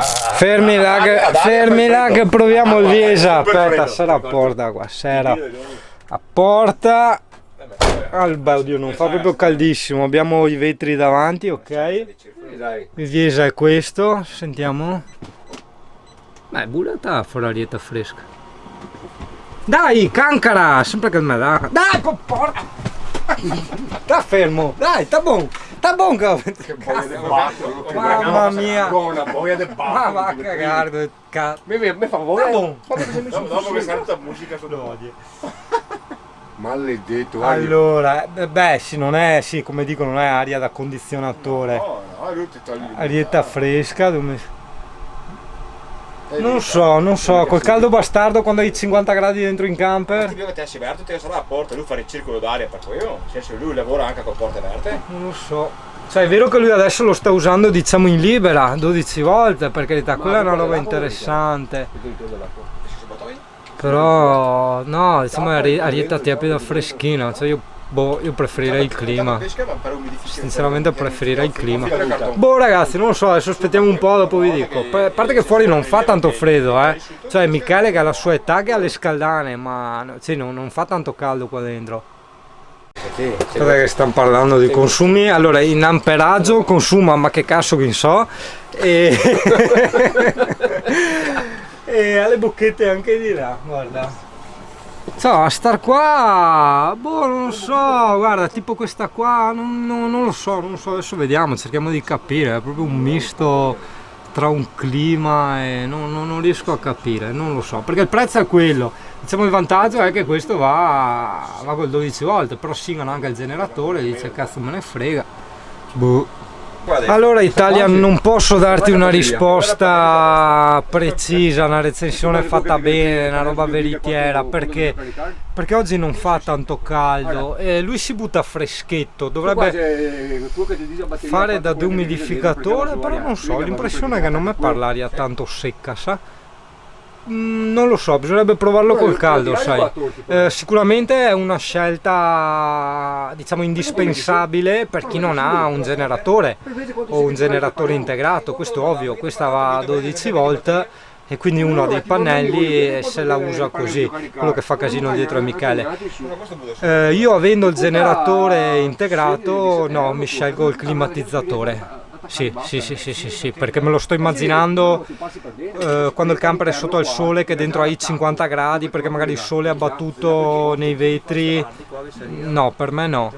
Fermi là che proviamo il Viesa. Aspetta, sarà a porta qua, sera a porta. Oddio, non fa proprio caldissimo, abbiamo i vetri davanti, ok. Il Viesa è questo, sentiamo. Beh, bullata fuori arietta fresca. Dai, cancara, sempre che me dà. Dai, porca. Sta fermo, dai, sta buon che mamma mia, Buona boia del ma va a cagare, mi fa voglia. Dopo che canta musica sono maledetto. allora, beh, sì, non è, sì, come dico, non è aria da condizionatore. No, lui ti togli. Arietta fresca, non so, col caldo bastardo quando hai 50 gradi dentro in camper. Ti che te sei aperto, te sarà la porta, lui fa il circolo d'aria per quello. Se lui lavora anche con porte aperte. Non lo so. Cioè, è vero che lui adesso lo sta usando, diciamo, in libera 12 volte, per carità, quella è una roba interessante. Però, no, diciamo, è arietta tiepida freschina, cioè io preferirei il clima. Sinceramente preferirei il clima. Boh, ragazzi, non lo so, adesso aspettiamo un po', dopo vi dico. A parte che fuori non fa tanto freddo, Cioè, Michele che ha la sua età che ha le scaldane, ma sì, non fa tanto caldo qua dentro. Guarda che stanno parlando di consumi. Allora, in amperaggio consuma, ma che cazzo che so, e e alle bocchette anche di là, guarda. A star qua, boh, non so, guarda, tipo questa qua, non lo so, adesso vediamo, cerchiamo di capire, è proprio un misto tra un clima e non riesco a capire, non lo so, perché il prezzo è quello. Diciamo, il vantaggio è che questo va col 12 volt, però singano anche il generatore, dice cazzo me ne frega. Boh. Allora Italia, non posso darti una risposta precisa, una recensione fatta bene, una roba veritiera, perché oggi non fa tanto caldo e lui si butta freschetto, dovrebbe fare da deumidificatore, però non so, l'impressione è che non mi parla l'aria tanto secca, sa? Non lo so, bisognerebbe provarlo col caldo, sai. Sicuramente è una scelta, diciamo, indispensabile per chi non ha un generatore o un generatore integrato, questo è ovvio. Questa va a 12 volt e quindi uno ha dei pannelli e se la usa così, quello che fa casino dietro è Michele. Io, avendo il generatore integrato, no, mi scelgo il climatizzatore. Sì, perché me lo sto immaginando quando il camper è sotto al sole, che dentro hai 50 gradi, perché magari il sole è abbattuto nei vetri. No, per me no,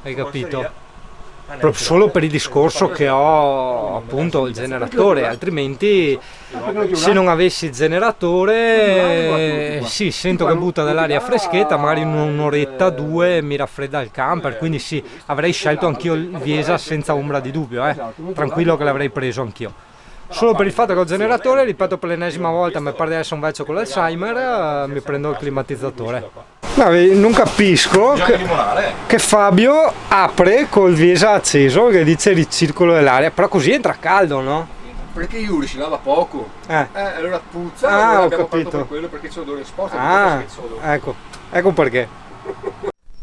hai capito? Proprio solo per il discorso che ho appunto il generatore, altrimenti se non avessi il generatore sì, sento che butta dell'aria freschetta, magari in un'oretta, due mi raffredda il camper, quindi sì, avrei scelto anch'io il Viesa senza ombra di dubbio, tranquillo che l'avrei preso anch'io. Solo per il fatto che ho il generatore, ripeto per l'ennesima volta, mi pare di essere un vecchio con l'Alzheimer, mi prendo il climatizzatore. Non capisco che Fabio apre col Viesa acceso che dice ricircolo dell'aria, però così entra caldo, no? Perché Yuri si lava poco, allora puzza, ho abbiamo capito. fatto per quello, perché c'è odore sporco. Ecco perché.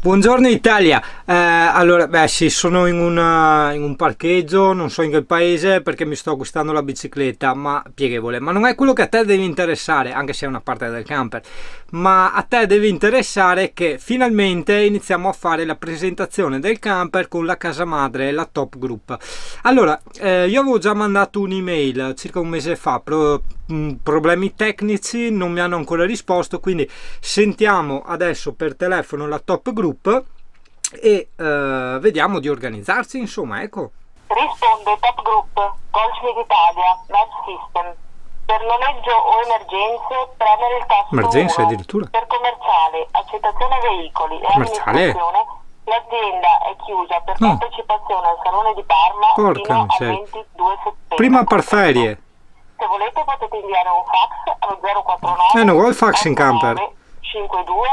Buongiorno Italia, allora beh sì, sono in un parcheggio, non so in che paese, perché mi sto acquistando la bicicletta, ma pieghevole, ma non è quello che a te deve interessare, anche se è una parte del camper, ma a te deve interessare che finalmente iniziamo a fare la presentazione del camper con la casa madre, la Top Group. Allora, io avevo già mandato un'email circa un mese fa, problemi tecnici, non mi hanno ancora risposto, quindi sentiamo adesso per telefono la Top Group e vediamo di organizzarci, insomma, ecco. Risponde Top Group, Golf Italia, Match System. Per noleggio o emergenze, premere il tasto Emergenze 1. addirittura? Per commerciale, accettazione veicoli e amministrazione, l'azienda è chiusa per partecipazione al Salone di Parma fino al 22 settembre. Prima per ferie. Se volete potete inviare un fax allo 049 non vuoi il fax in camper. 52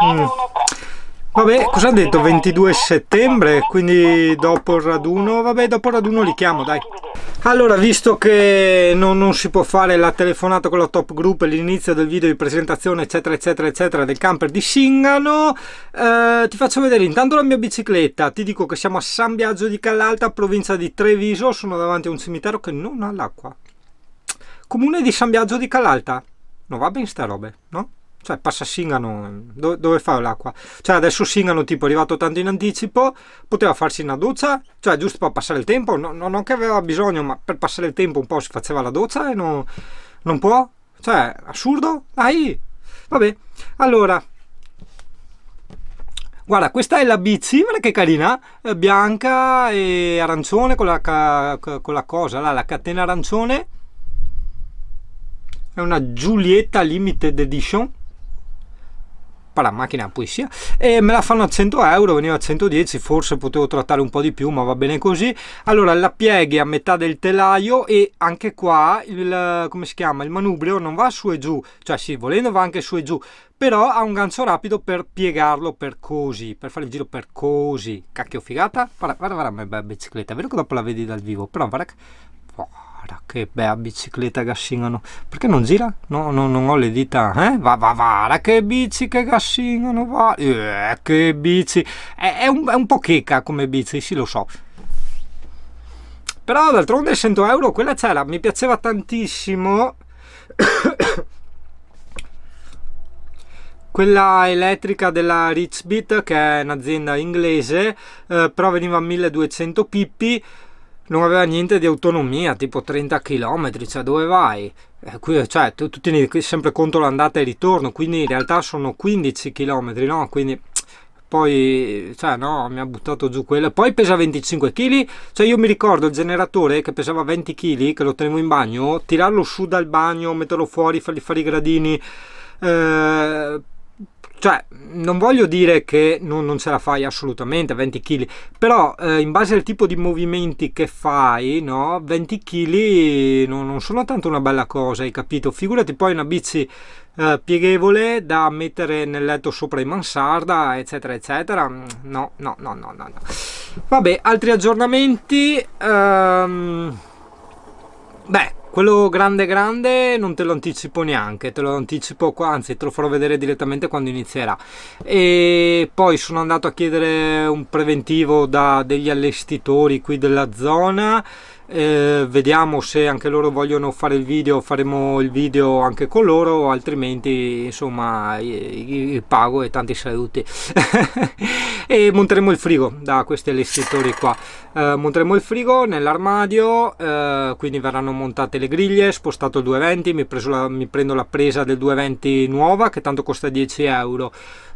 913. Vabbè, cosa ha detto? 22 settembre, quindi dopo il raduno. Vabbè, dopo il raduno li chiamo, dai. Allora, visto che non si può fare la telefonata con la Top Group, l'inizio del video di presentazione eccetera eccetera eccetera del camper di Singano, ti faccio vedere intanto la mia bicicletta. Ti dico che siamo a San Biagio di Callalta, provincia di Treviso, sono davanti a un cimitero che non ha l'acqua. Comune di San Biagio di Calalta, non va bene sta robe, no? Cioè passa Singano, dove fa l'acqua? Cioè adesso Singano tipo è arrivato tanto in anticipo, poteva farsi una doccia, cioè giusto per passare il tempo, non che aveva bisogno, ma per passare il tempo un po' si faceva la doccia e non può? Cioè assurdo? Dai! Vabbè, allora, guarda, questa è la bici, guarda che carina, bianca e arancione con la cosa, là, la catena arancione, è una Giulietta Limited Edition, la macchina a poesia, e me la fanno a 100 euro, veniva a 110, forse potevo trattare un po' di più, ma va bene così. Allora la pieghi a metà del telaio e anche qua come si chiama, il manubrio non va su e giù, cioè sì, volendo va anche su e giù, però ha un gancio rapido per piegarlo per così, per fare il giro per così. Cacchio figata, guarda una bella bicicletta, è vero che dopo la vedi dal vivo, però guarda che bella bicicletta gassingano, perché non gira? No, non ho le dita, va, che bici che gassingano, va, che bici, è un po' checca come bici, sì lo so, però d'altronde 100 euro quella c'era, mi piaceva tantissimo quella elettrica della Richbit, che è un'azienda inglese, però veniva a 1200 pippi, non aveva niente di autonomia, tipo 30 km, cioè dove vai? Qui, cioè, tu tieni sempre conto l'andata e ritorno, quindi in realtà sono 15 km, no? Quindi poi, cioè no, mi ha buttato giù quella, poi pesa 25 kg, cioè io mi ricordo il generatore che pesava 20 kg, che lo tenevo in bagno, tirarlo su dal bagno, metterlo fuori, fargli fare i gradini, cioè non voglio dire che non ce la fai assolutamente a 20 kg, però in base al tipo di movimenti che fai, no, 20 kg non sono tanto una bella cosa, hai capito? Figurati poi una bici pieghevole da mettere nel letto sopra in mansarda, eccetera eccetera. No. Vabbè, altri aggiornamenti, beh, quello grande non te lo anticipo neanche, te lo anticipo qua, anzi te lo farò vedere direttamente quando inizierà. E poi sono andato a chiedere un preventivo da degli allestitori qui della zona, vediamo se anche loro vogliono fare il video, faremo il video anche con loro, altrimenti insomma il pago e tanti saluti. E monteremo il frigo da questi allestitori qua, monteremo il frigo nell'armadio, quindi verranno montate le griglie, spostato il 220, mi prendo la presa del 220 nuova che tanto costa 10 euro.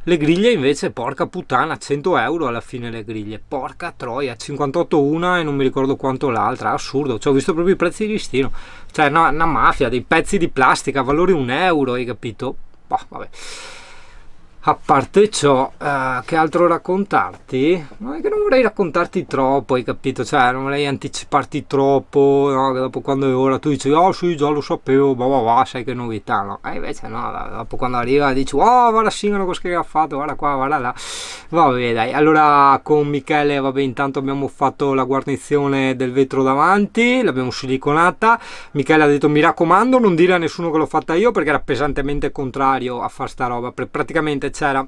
Le griglie invece, porca puttana, 100 euro alla fine le griglie, porca troia, 58 una e non mi ricordo quanto l'altra, assurdo, cioè, ho visto proprio i prezzi di listino, cioè una mafia, dei pezzi di plastica, valore 1 euro, hai capito? Boh, vabbè. A parte ciò, che altro raccontarti? Non è che non vorrei raccontarti troppo, hai capito? Cioè, non vorrei anticiparti troppo, no? Che dopo quando è ora tu dici, oh sì, già lo sapevo, va, sai che novità, no? E invece no, dopo quando arriva dici, oh, guarda Singano cosa che ha fatto, guarda qua, guarda là. Vabbè, dai, allora con Michele, vabbè, intanto abbiamo fatto la guarnizione del vetro davanti, l'abbiamo siliconata. Michele ha detto, mi raccomando, non dire a nessuno che l'ho fatta io, perché era pesantemente contrario a fare sta roba, praticamente c'era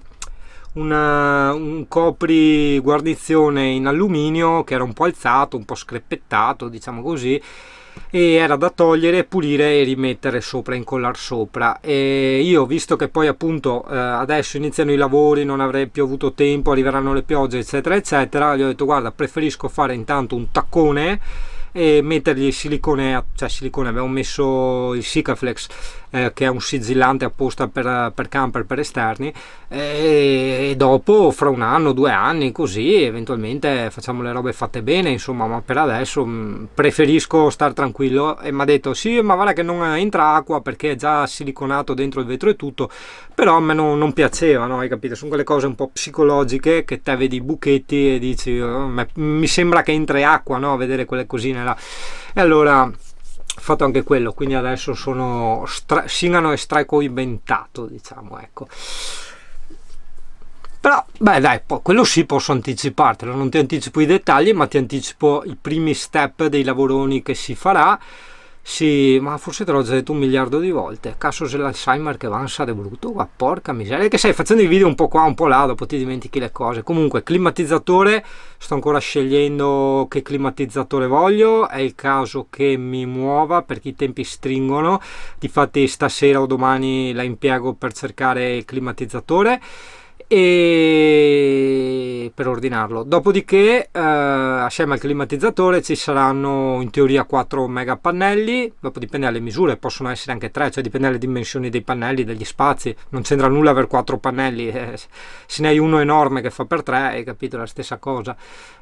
un copri guarnizione in alluminio che era un po' alzato, un po' screppettato, diciamo così, e era da togliere, pulire e rimettere sopra, incollar sopra. E io, visto che poi appunto adesso iniziano i lavori, non avrei più avuto tempo, arriveranno le piogge eccetera eccetera, gli ho detto guarda, preferisco fare intanto un taccone e mettergli il silicone, cioè silicone, abbiamo messo il Sikaflex, che è un sigillante apposta per camper, per esterni, e dopo fra un anno, 2 anni, così eventualmente facciamo le robe fatte bene, insomma, ma per adesso preferisco star tranquillo. E mi ha detto sì, ma guarda che non entra acqua perché è già siliconato dentro il vetro e tutto, però a me non piaceva, no? Hai capito? Sono quelle cose un po' psicologiche che te vedi i buchetti e dici oh, mi sembra che entri acqua, no? Vedere quelle cosine là. E allora ho fatto anche quello, quindi adesso sono Singano e stracoibentato, diciamo, ecco. Però beh dai, quello sì, posso anticipartelo, non ti anticipo i dettagli ma ti anticipo i primi step dei lavoroni che si farà. ma forse te l'ho già detto 1 miliardo di volte, cazzo se l'Alzheimer che avanza è brutto qua, porca miseria, che sai, facendo i video un po' qua un po' là, dopo ti dimentichi le cose. Comunque climatizzatore, sto ancora scegliendo che climatizzatore voglio, è il caso che mi muova perché i tempi stringono, difatti stasera o domani la impiego per cercare il climatizzatore e per ordinarlo. Dopodiché assieme al climatizzatore ci saranno in teoria 4 mega pannelli, dopo dipende dalle misure, possono essere anche 3, cioè dipende dalle dimensioni dei pannelli, degli spazi, non c'entra nulla avere 4 pannelli, se ne hai uno enorme che fa per 3, hai capito, la stessa cosa.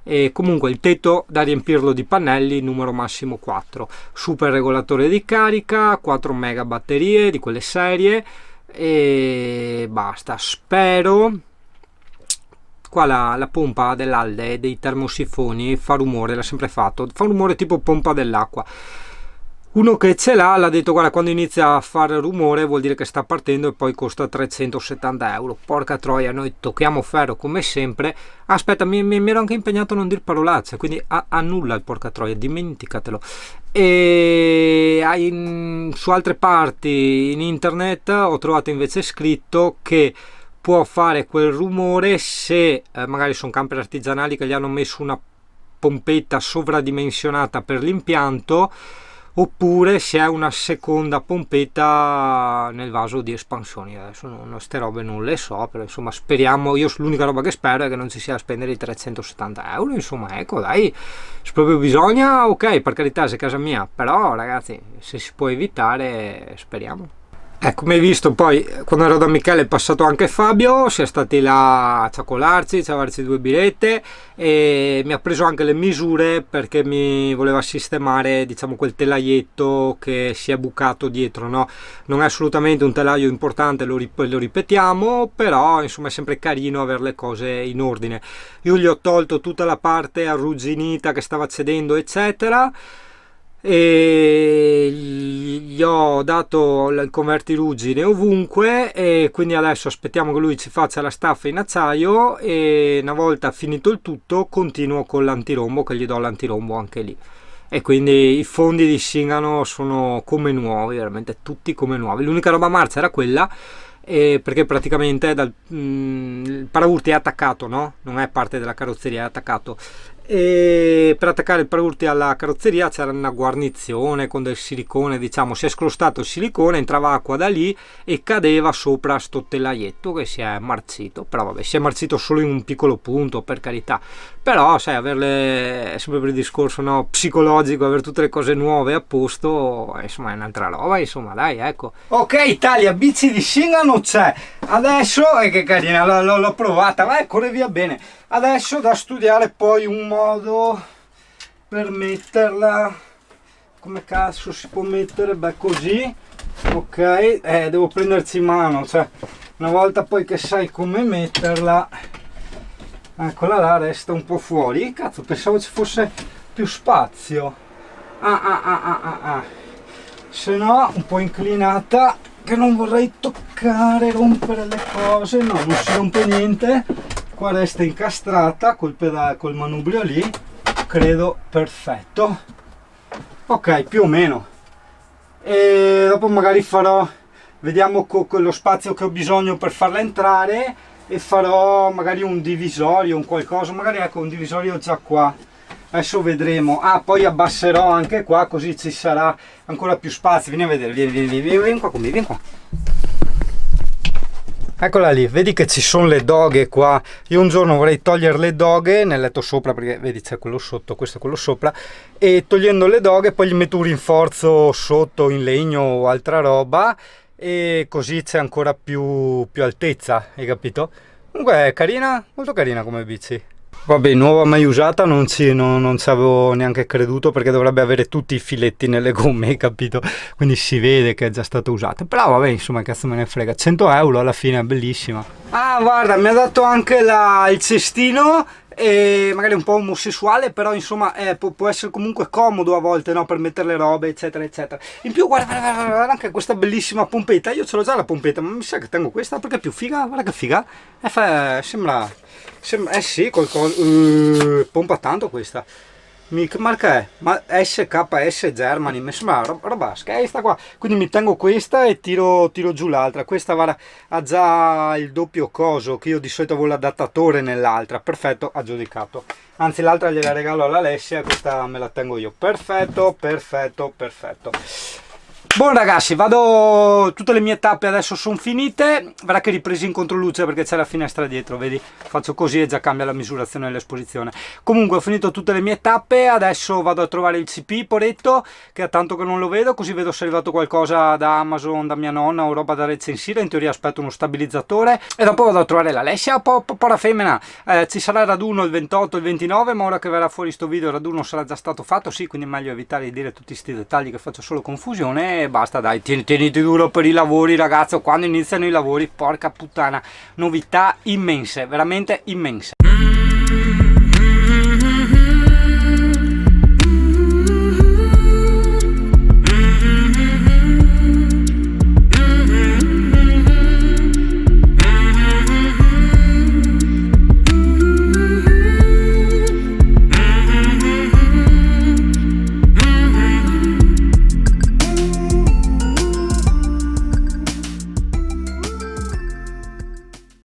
E comunque il tetto da riempirlo di pannelli, numero massimo 4, super regolatore di carica, 4 mega batterie di quelle serie e basta. Spero. Qua la pompa dell'Alde dei termosifoni fa rumore, l'ha sempre fatto, fa un rumore tipo pompa dell'acqua. Uno che ce l'ha detto guarda, quando inizia a fare rumore vuol dire che sta partendo, e poi costa 370 euro. Porca troia, noi tocchiamo ferro come sempre. Aspetta, mi ero anche impegnato a non dire parolacce, quindi annulla il porca troia, dimenticatelo. E su altre parti in internet ho trovato invece scritto che può fare quel rumore se magari sono camper artigianali che gli hanno messo una pompetta sovradimensionata per l'impianto, oppure se è una seconda pompetta nel vaso di espansioni. Adesso ste robe non le so, però insomma speriamo, io l'unica roba che spero è che non ci sia a spendere i 370 euro, insomma, ecco, dai, se proprio bisogna, ok, per carità, se è casa mia, però ragazzi, se si può evitare, speriamo. Come hai visto, poi quando ero da Michele è passato anche Fabio, si è stati là a ciacolarci, a averci 2 birette, e mi ha preso anche le misure perché mi voleva sistemare, diciamo, quel telaietto che si è bucato dietro, no? Non è assolutamente un telaio importante, lo ripetiamo, però insomma è sempre carino avere le cose in ordine. Io gli ho tolto tutta la parte arrugginita che stava cedendo eccetera, e gli ho dato il convertiruggine ovunque, e quindi adesso aspettiamo che lui ci faccia la staffa in acciaio, e una volta finito il tutto continuo con l'antirombo, che gli do l'antirombo anche lì. E quindi i fondi di Singano sono come nuovi, veramente tutti come nuovi. L'unica roba marcia era quella, perché praticamente il paraurti è attaccato, no? Non è parte della carrozzeria, è attaccato, e per attaccare il paraurti alla carrozzeria c'era una guarnizione con del silicone, diciamo, si è scrostato il silicone, entrava acqua da lì e cadeva sopra sto telaietto che si è marcito. Però vabbè, si è marcito solo in un piccolo punto, per carità, però sai, averle è sempre per il discorso, no, psicologico, avere tutte le cose nuove a posto, insomma è un'altra roba, insomma, dai, ecco. Ok Italia, bici di Singano c'è adesso, e che carina, l'ho provata, ma corre via bene. Adesso da studiare poi un modo per metterla, come cazzo si può mettere, beh così, ok, devo prenderci in mano, cioè una volta poi che sai come metterla, eccola là, resta un po' fuori, cazzo pensavo ci fosse più spazio, se no un po' inclinata, che non vorrei toccare, rompere le cose, no, non si rompe niente. Qua resta incastrata col manubrio lì, credo perfetto, ok, più o meno. E dopo magari vediamo con lo spazio che ho bisogno per farla entrare, e farò magari un divisorio, un qualcosa, magari ecco un divisorio già qua, adesso vedremo. Poi abbasserò anche qua, così ci sarà ancora più spazio. Vieni a vedere, vieni qua con me, vieni qua. Eccola lì, vedi che ci sono le doghe qua. Io un giorno vorrei togliere le doghe nel letto sopra, perché vedi c'è quello sotto, questo è quello sopra, e togliendo le doghe poi gli metto un rinforzo sotto in legno o altra roba, e così c'è ancora più altezza, hai capito? Comunque è carina, molto carina come bici. Vabbè, nuova mai usata, non ci avevo neanche creduto, perché dovrebbe avere tutti i filetti nelle gomme, hai capito? Quindi si vede che è già stata usata, però vabbè, insomma, cazzo me ne frega. 100 euro alla fine, è bellissima. Guarda, mi ha dato anche il cestino, e magari un po' omosessuale, però insomma può essere comunque comodo a volte, no? Per mettere le robe eccetera eccetera. In più guarda anche questa bellissima pompetta, io ce l'ho già la pompetta, ma mi sa che tengo questa perché è più figa, guarda che figa, sembra sì, qualcosa, pompa tanto questa. marca è? Ma SKS Germany, mi sembra roba schesta qua. Quindi mi tengo questa e tiro giù l'altra. Questa ha già il doppio coso, che io di solito avevo l'adattatore nell'altra. Perfetto, aggiudicato. Anzi, l'altra gliela regalo all'Alessia, questa me la tengo io. Perfetto, perfetto, perfetto. Buon ragazzi, tutte le mie tappe adesso sono finite, verrà che ripresi in controluce perché c'è la finestra dietro, vedi? Faccio così e già cambia la misurazione dell'esposizione. Comunque ho finito tutte le mie tappe, adesso vado a trovare il CP Poretto, che è tanto che non lo vedo, così vedo se è arrivato qualcosa da Amazon, da mia nonna o roba da recensire. In teoria aspetto uno stabilizzatore e dopo vado a trovare l'Alessia, pora femmina. Ci sarà il raduno il 28, il 29, ma ora che verrà fuori sto video il raduno sarà già stato fatto, sì, quindi è meglio evitare di dire tutti questi dettagli che faccio solo confusione. E basta, dai, tieniti duro per i lavori, ragazzo. Quando iniziano i lavori, porca puttana, novità immense, veramente immense.